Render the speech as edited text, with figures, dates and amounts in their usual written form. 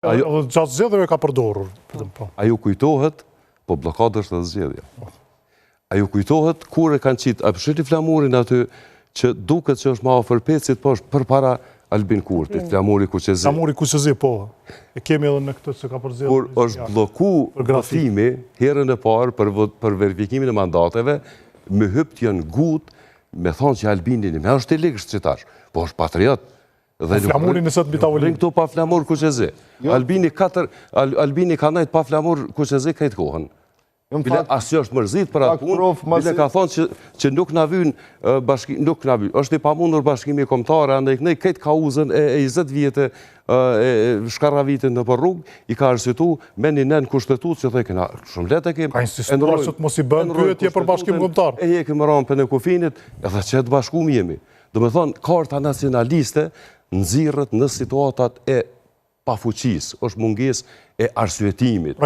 Gjatë zgjedhjeve ka përdorur. Ajo kujtohet, po blokada është edhe zgjedhja. Ajo kujtohet kur e kanë qitë, a përshiti flamurin aty që duket që është ma ofër pecit, po është për para Albin Kurtit, flamuri Kuqezi. Flamuri Kuqezi, po. E kemi edhe në këtë që ka përzgjedhur. Kur është bloku votimi, herën e parë për verifikimin e mandateve, me hypt janë gut, me thonë që Albini me është i ligë shqitash, po është patriot. Flamurin nësët mbi tavolinë. Këtu pa flamur Kuqezi. Albini ka najtë pa flamur Kuqezi këtë kohën. Bile asë është mërzit për atë punë, bile ka thonë që nuk në vynë bashkimi, nuk në vynë, është i pamundur bashkimi kombëtare, andaj kënej këtë kauzën e 20 vjetë shkarra vitin në për rrugë, i ka arsitu me një nënë kushtetut që thë këna shumë letë e kemë. Ka insistuar që të mos i bënë pyetje për bashkim kombëtar. E jekim ramë për në kufinit, edhe që të bashkum jemi. Dhe me thonë, karta nacionaliste nëzirët në situatat e pafuqis, është munges e arsyetimit.